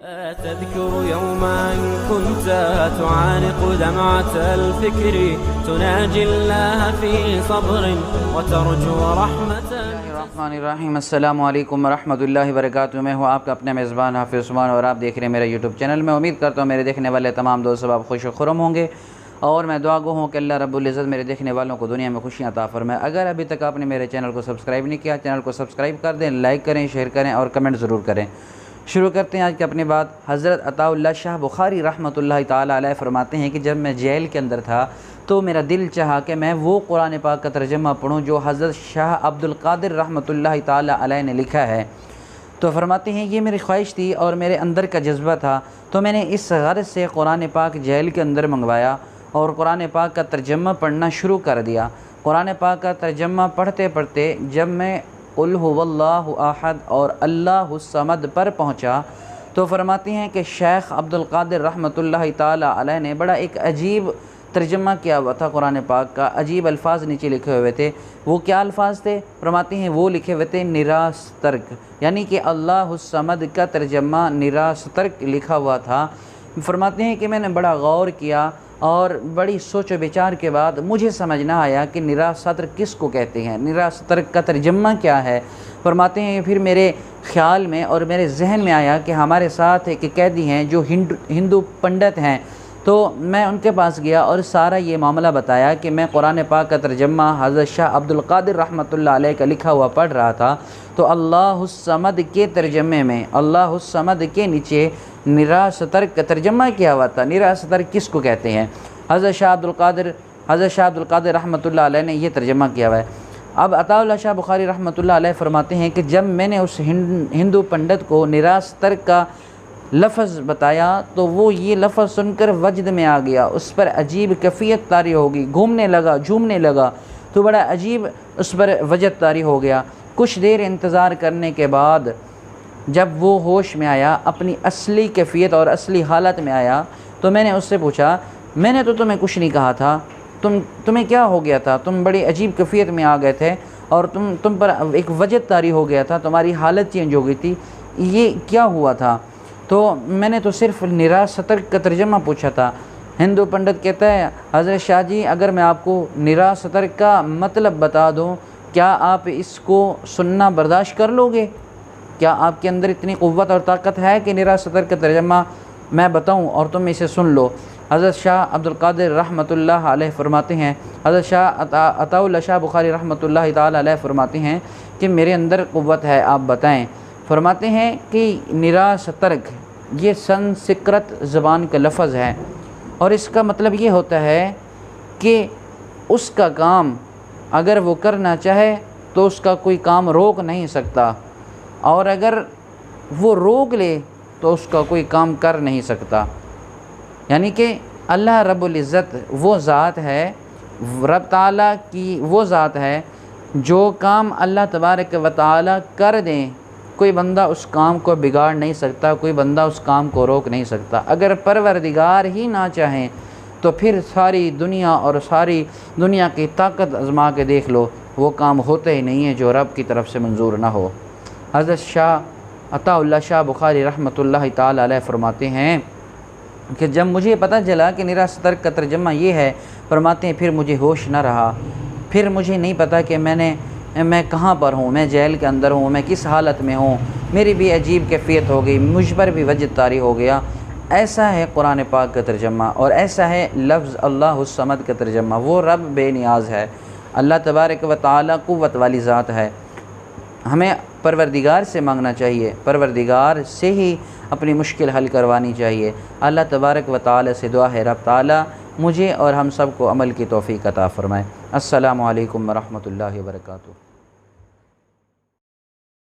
تذكر يوما كنت تعانق دمعة الفكر تناجي الله في صبر وترجو رحمة. الرحمن الرحیم. السلام علیکم ورحمۃ اللہ وبرکاتہ. میں ہوں آپ کا اپنا میزبان حافظ عثمان اور آپ دیکھ رہے ہیں میرا یوٹیوب چینل. میں امید کرتا ہوں میرے دیکھنے والے تمام دوست احباب خوش و خرم ہوں گے اور میں دعا گو ہوں کہ اللہ رب العزت میرے دیکھنے والوں کو دنیا میں خوشیاں عطا فرمائے. اگر ابھی تک آپ نے میرے چینل کو سبسکرائب نہیں کیا, چینل کو سبسکرائب کر دیں, لائک کریں, شیئر کریں اور کمنٹ ضرور کریں. شروع کرتے ہیں آج کی اپنی بات. حضرت عطا اللہ شاہ بخاری رحمۃ اللہ تعالیٰ علیہ فرماتے ہیں کہ جب میں جیل کے اندر تھا تو میرا دل چاہا کہ میں وہ قرآن پاک کا ترجمہ پڑھوں جو حضرت شاہ عبد القادر رحمۃ اللہ تعالیٰ علیہ نے لکھا ہے. تو فرماتے ہیں یہ میری خواہش تھی اور میرے اندر کا جذبہ تھا, تو میں نے اس غرض سے قرآن پاک جیل کے اندر منگوایا اور قرآن پاک کا ترجمہ پڑھنا شروع کر دیا. قرآن پاک کا ترجمہ پڑھتے پڑھتے جب میں قل هو اللہ احد اور اللہ الصمد پر پہنچا تو فرماتے ہیں کہ شیخ عبد القادر رحمۃ اللہ تعالیٰ علیہ نے بڑا ایک عجیب ترجمہ کیا ہوا تھا قرآن پاک کا. عجیب الفاظ نیچے لکھے ہوئے تھے. وہ کیا الفاظ تھے؟ فرماتے ہیں وہ لکھے ہوئے تھے نراس ترک, یعنی کہ اللہ الصمد کا ترجمہ نراس ترک لکھا ہوا تھا. فرماتے ہیں کہ میں نے بڑا غور کیا اور بڑی سوچ و بچار کے بعد مجھے سمجھ نہ آیا کہ نراس ترک کس کو کہتے ہیں, نراس ترک کا ترجمہ کیا ہے. فرماتے ہیں پھر میرے خیال میں اور میرے ذہن میں آیا کہ ہمارے ساتھ ایک قیدی ہیں جو ہندو پنڈت ہیں, تو میں ان کے پاس گیا اور سارا یہ معاملہ بتایا کہ میں قرآن پاک کا ترجمہ حضرت شاہ عبد القادر رحمۃ اللہ علیہ کا لکھا ہوا پڑھ رہا تھا. تو اللہ الصمد کے ترجمے میں اللہ الصمد کے نیچے نراس ترک کا ترجمہ کیا ہوا تھا. نراس ترک کس کو کہتے ہیں؟ حضرت شاہ عبد القادر رحمۃ اللہ علیہ نے یہ ترجمہ کیا ہوا ہے. اب عطا اللہ شاہ بخاری رحمۃ اللہ علیہ فرماتے ہیں کہ جب میں نے اس ہندو پنڈت کو نراس ترک کا لفظ بتایا تو وہ یہ لفظ سن کر وجد میں آ گیا, اس پر عجیب کیفیت طاری ہوگی, گھومنے لگا, جھومنے لگا, تو بڑا عجیب اس پر وجد طاری ہو گیا. کچھ دیر انتظار کرنے کے بعد جب وہ ہوش میں آیا, اپنی اصلی کیفیت اور اصلی حالت میں آیا, تو میں نے اس سے پوچھا میں نے تو تمہیں کچھ نہیں کہا تھا, تمہیں کیا ہو گیا تھا؟ تم بڑی عجیب کیفیت میں آ گئے تھے اور تم پر ایک وجد طاری ہو گیا تھا, تمہاری حالت چینج ہو گئی تھی, یہ کیا ہوا تھا؟ تو میں نے تو صرف نراس ترک کا ترجمہ پوچھا تھا. ہندو پنڈت کہتا ہے حضرت شاہ جی اگر میں آپ کو نراس ترک کا مطلب بتا دوں کیا آپ اس کو سننا برداشت کر لو گے؟ کیا آپ کے اندر اتنی قوت اور طاقت ہے کہ نراس ترک کا ترجمہ میں بتاؤں اور تم اسے سن لو؟ حضرت شاہ عبد القادر رحمۃ اللہ علیہ فرماتے ہیں, حضرت شاہ عطا اللہ شاہ بخاری رحمۃ اللہ تعالیٰ علیہ فرماتے ہیں کہ میرے اندر قوت ہے, آپ بتائیں. فرماتے ہیں کہ نراس ترک یہ سنسکرت زبان کا لفظ ہے اور اس کا مطلب یہ ہوتا ہے کہ اس کا کام اگر وہ کرنا چاہے تو اس کا کوئی کام روک نہیں سکتا, اور اگر وہ روک لے تو اس کا کوئی کام کر نہیں سکتا. یعنی کہ اللہ رب العزت وہ ذات ہے, رب تعالیٰ کی وہ ذات ہے جو کام اللہ تبارک و تعالیٰ کر دیں کوئی بندہ اس کام کو بگاڑ نہیں سکتا, کوئی بندہ اس کام کو روک نہیں سکتا. اگر پروردگار ہی نہ چاہیں تو پھر ساری دنیا اور ساری دنیا کی طاقت آزما کے دیکھ لو, وہ کام ہوتے ہی نہیں ہے جو رب کی طرف سے منظور نہ ہو. حضرت شاہ عطا اللہ شاہ بخاری رحمۃ اللہ تعالیٰ علیہ فرماتے ہیں کہ جب مجھے پتہ چلا کہ نراس ترک کا ترجمہ یہ ہے, فرماتے ہیں پھر مجھے ہوش نہ رہا, پھر مجھے نہیں پتا کہ میں کہاں پر ہوں, میں جیل کے اندر ہوں, میں کس حالت میں ہوں. میری بھی عجیب کیفیت ہو گئی, مجھ پر بھی وجد طاری ہو گیا. ایسا ہے قرآن پاک کا ترجمہ اور ایسا ہے لفظ اللہ الصمد کا ترجمہ. وہ رب بے نیاز ہے, اللہ تبارک و تعالیٰ قوت والی ذات ہے. ہمیں پروردگار سے مانگنا چاہیے, پروردگار سے ہی اپنی مشکل حل کروانی چاہیے. اللہ تبارک و تعالیٰ سے دعا ہے رب تعالیٰ مجھے اور ہم سب کو عمل کی توفیق عطا فرمائے. السلام علیکم ورحمۃ اللہ وبرکاتہ.